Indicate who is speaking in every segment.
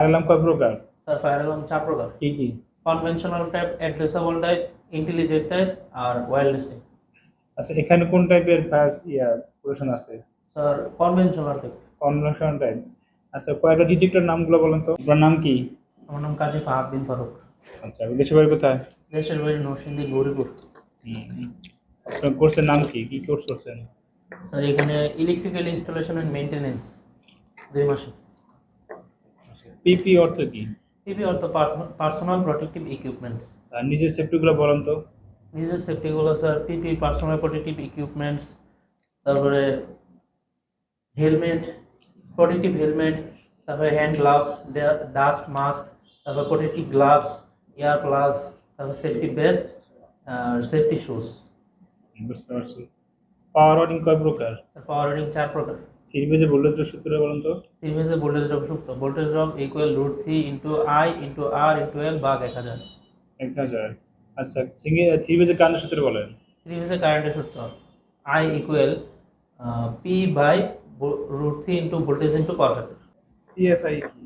Speaker 1: Fire alarm কয় প্রকার?
Speaker 2: Sir fire alarm 4 প্রকার।
Speaker 1: কি কি?
Speaker 2: Conventional type, addressable type, intelligent type আর ওয়্যারলেস টাইপ।
Speaker 1: আচ্ছা, এখানে কোন টাইপের ফায়ার প্রোটেকশন আছে?
Speaker 2: Sir conventional type.
Speaker 1: Convention type. আচ্ছা, কয়েকটা ডিটেক্টর নামগুলো বলেন তো। আপনার নাম কি?
Speaker 2: আমার নাম কাজী ফাহাদ বিন ফারুক।
Speaker 1: আচ্ছা, দেশের বাড়ি কোথায়?
Speaker 2: দেশের বাড়ি নরসিংদী গৌরীপুর।
Speaker 1: আপনার কোর্সের নাম কি? কি কোর্স করছেন?
Speaker 2: স্যার এখানে ইলেকট্রিক্যাল ইনস্টলেশন অ্যান্ড মেইনটেনেন্স 2 মাসে।
Speaker 1: পিপি অর্থ কি?
Speaker 2: পিপি অর্থ পার্সোনাল প্রোটেক্টিভ ইকুইপমেন্টস।
Speaker 1: আর নিজের সেফটিগুলো বলেন তো।
Speaker 2: নিজের সেফটিগুলো sir PP personal protective equipments, তারপরে হেলমেট, প্রোটেক্টিভ হেলমেট, তারপরে হ্যান্ড গ্লাভস, ডাস্ট মাস্ক, তারপর প্রোটেক্টিভ গ্লাভস, এয়ার প্লাগস, তারপর সেফটি বেস্ট আর সেফটি শুজ।
Speaker 1: বুঝতে পারছি। পাওয়ার ওয়ারিং কয় প্রকার?
Speaker 2: পাওয়ার রেটিং 4 প্রকার।
Speaker 1: 3 ফেজে ভোল্টেজ সূত্র বলেন তো।
Speaker 2: 3 ফেজে ভোল্টেজ ড্রপ সূত্র, voltage drop equal √3 into I into R into L ভাগ 1000।
Speaker 1: 1000। আচ্ছা, সিঙ্গেল 3 ফেজে কারেন্টের সূত্র বলেন।
Speaker 2: 3 ফেজে কারেন্টের সূত্র I equal P by √3 into voltage into power factor.
Speaker 1: PFI কি?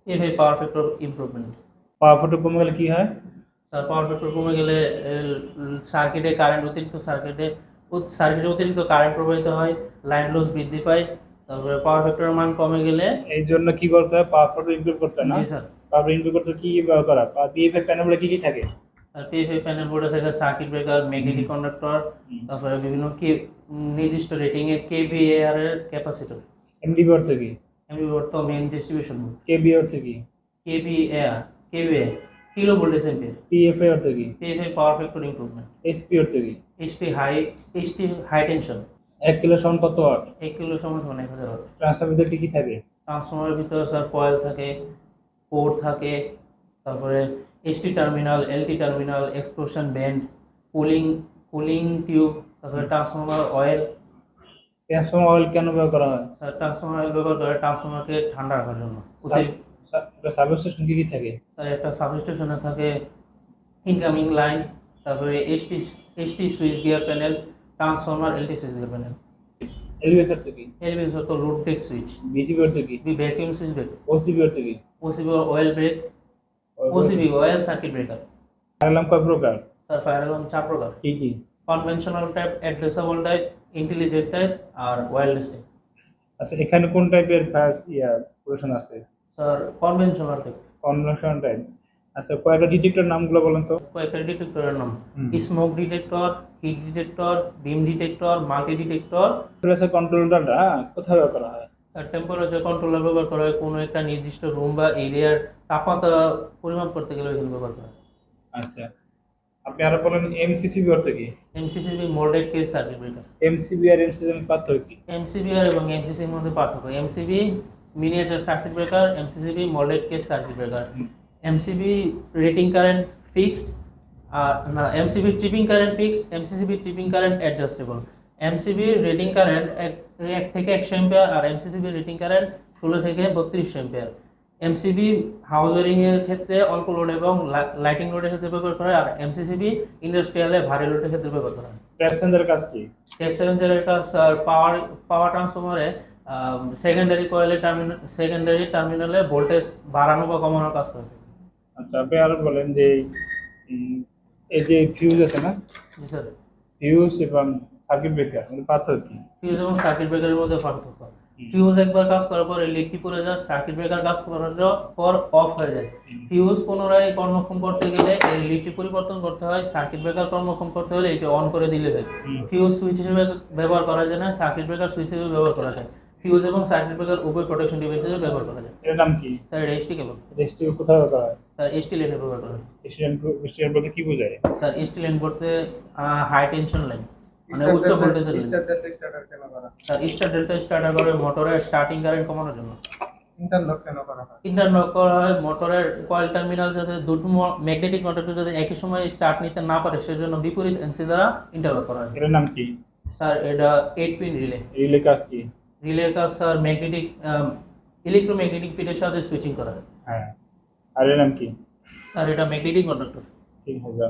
Speaker 2: FI power factor improvement.
Speaker 1: Power factor কমে গেলে কি হয়?
Speaker 2: স্যার পাওয়ার ফ্যাক্টর কমে গেলে সার্কিটে কারেন্ট সার্কিটে অতিরিক্ত কারেন্ট প্রবাহিত হয়, লাইন লস বৃদ্ধি পায়। তারপরে পাওয়ার ফ্যাক্টরের মান কমে গেলে
Speaker 1: এই জন্য কি করতে হয়? পাওয়ার ফ্যাক্টর ইমপ্রুভ করতে হয় না?
Speaker 2: জি স্যার।
Speaker 1: পাওয়ার ইমপ্রুভ করতে কি কি ব্যবহার করা? পিএফআই প্যানেলে কি কি থাকে?
Speaker 2: স্যার পিএফআই প্যানেল বোর্ডে থেকে সার্কিট ব্রেকার, ম্যাগনেটিক কন্ডাক্টর, তারপরে বিভিন্ন নির্দিষ্ট রেটিং এর কেভিএআর এর ক্যাপাসিটর।
Speaker 1: এমডিবি অর্থ কি?
Speaker 2: এমবি অর্থ মেইন ডিস্ট্রিবিউশন বোর্ড।
Speaker 1: কেবি অর্থ কি?
Speaker 2: KVA kilo voltage ampere.
Speaker 1: PFI অর্থ কি?
Speaker 2: পিএফআই পাওয়ার ফ্যাক্টর ইমপ্রুভমেন্ট।
Speaker 1: এসপি অর্থ কি?
Speaker 2: HT high tension.
Speaker 1: 1 কিলো সমান কত ওয়াট?
Speaker 2: 1 কিলো সমান 1000 ওয়াট।
Speaker 1: ট্রান্সফরমারের কি কি থাকে?
Speaker 2: ট্রান্সফর্মারের ভিতরে স্যার কয়েল থাকে, কোর থাকে, তারপরে ST terminal, LT terminal, explosion band, cooling tube, তারপরে ট্রান্সফর্মার অয়েল।
Speaker 1: ট্রান্সফরমার অয়েল কেন ব্যবহার করা হয়?
Speaker 2: স্যার ট্রান্সফর্মার অয়েল ব্যবহার করে ট্রান্সফর্মারকে ঠান্ডা রাখার জন্য।
Speaker 1: সাবস্টেশন কি কি থাকে?
Speaker 2: স্যার একটা সাবস্টেশনে থাকে ইনকামিং লাইন, তারপরে ST switch gear panel, transformer LT switch gear panel.
Speaker 1: Lbs অর্থ কি?
Speaker 2: এলবিএস হতো রুট ব্রেক সুইচ।
Speaker 1: বিসিবি অর্থ কি?
Speaker 2: Vacuum switch break.
Speaker 1: ওসিবি অর্থ কি?
Speaker 2: OCB oil break. OCB oil circuit breaker.
Speaker 1: Fire alarm কয় প্রকার?
Speaker 2: স্যার ফায়ার অ্যালার্ম 4 প্রকার।
Speaker 1: কি কি?
Speaker 2: Conventional type, addressable type, intelligent type আর ওয়্যারলেস টাইপ।
Speaker 1: আচ্ছা, এখানে কোন টাইপের ফায়ার প্রোটেকশন আছে?
Speaker 2: Sir conventional type.
Speaker 1: Convention type. আচ্ছা, কয়েকটা ডিটেক্টর নামগুলো বলেন তো।
Speaker 2: কয়েকটা ডিটেক্টরের নাম smoke detector, heat detector, beam detector, multi detector.
Speaker 1: Temperature কন্ট্রোলারটা কোথায় ব্যবহার করা হয়?
Speaker 2: আর টেম্পারেচার কন্ট্রোলার ব্যবহার করা হয় কোনো একটা নির্দিষ্ট রুম বা এরিয়ার তাপমাত্রা পরিমাপ করতে গেলে এগুলো ব্যবহার করা হয়।
Speaker 1: আচ্ছা, আপনি আরো বলেন এমসিসিবি অর্থ কি?
Speaker 2: MCCB moulded case circuit breaker.
Speaker 1: MCB আর এমসিসিবি পার্থক্য কি?
Speaker 2: এমসিবিআর এবং এমসিসির মধ্যে পার্থক্য, MCB miniature circuit breaker, MCCB moulded case circuit breaker. MCB rating current fixed, আর না MCB tripping current fixed, MCCB tripping current adjustable. MCB rating current 1 থেকে 100 এম্পিয়ার আর এমসিসিবি রেটিং কারেন্ট 16 থেকে 32 এম্পিয়ার। এমসিবি হাউস ওয়ারিং এর ক্ষেত্রে অল্প load এবং lighting লোডের ক্ষেত্রে ব্যবহার করা হয়, আর এমসিসিবি ইন্ডাস্ট্রিয়ালে ভারী লোডের ক্ষেত্রে ব্যবহার করা হয়।
Speaker 1: ট্র্যাপ সেন্সরের কাজ কি?
Speaker 2: ট্যাপ চ্যালেঞ্জারের কাজ পাওয়ার ট্রান্সফরমারে সেকেন্ডারি টার্মিনালে ভোল্টেজ বাড়ানো বা কমানোর কাজ করে থাকে।
Speaker 1: আচ্ছা, আপনি আরো বলেন যে এই যে ফিউজ আছে না,
Speaker 2: জি স্যার।
Speaker 1: ফিউজ এবং সার্কিট ব্রেকার এর পার্থক্য কি?
Speaker 2: ফিউজ এবং সার্কিট ব্রেকারের মধ্যে পার্থক্য, ফিউজ একবার কাজ করার পর লিডটি পড়ে যায়, সার্কিট ব্রেকার কাজ করার পর অফ হয়ে যায়। ফিউজ পুনরায় কর্মক্ষম করতে গেলে এই লিডটি পরিবর্তন করতে হয়, সার্কিট ব্রেকার কর্মক্ষম করতে হলে এটি অন করে দিলে হয়। ফিউজ সুইচ হিসেবে ব্যবহার করা যায় না, সার্কিট ব্রেকার সুইচ হিসেবে ব্যবহার করা যায়। ফিউজ এবং সার্কিট ব্রেকার উভয় প্রোটেকশন ডিভাইস হিসেবে ব্যবহার করা যায়।
Speaker 1: এর নাম কি?
Speaker 2: স্যার এসটি কেবল।
Speaker 1: এসটি কোথায় ব্যবহার করা হয়?
Speaker 2: স্যার এসটি লাইনে ব্যবহার করা হয়।
Speaker 1: এসটি বলতে কি বোঝায়?
Speaker 2: স্যার এসটি লাইন বলতে হাই টেনশন লাইন, মানে উচ্চ ভোল্টেজের লাইন।
Speaker 1: স্টার্টার কেন করা?
Speaker 2: স্যার স্টার ডেল্টা স্টার্টার করে মোটরের স্টার্টিং কারেন্ট কমানোর জন্য।
Speaker 1: ইন্টারলক কেন করা হয়?
Speaker 2: ইন্টারলক করা হয় মোটরের কয়েল টার্মিনাল যাতে দুটো ম্যাগনেটিক কন্ডাক্টর যাতে একই সময়ে স্টার্ট নিতে না পারে সেজন্য বিপরীত এনসি দ্বারা ইন্টারলক করা হয়।
Speaker 1: এর নাম কি?
Speaker 2: স্যার এটা 8 পিন রিলে।
Speaker 1: রিলে কাজ কি?
Speaker 2: রিলের কাজ স্যার ইলেকট্রোম্যাগনেটিক ফিল্ডের সাথে সুইচিং করা হয়।
Speaker 1: হ্যাঁ, আর এর নাম কি?
Speaker 2: স্যার এটা ম্যাগনেটিক কন্ডাক্টর।
Speaker 1: ঠিক আছে।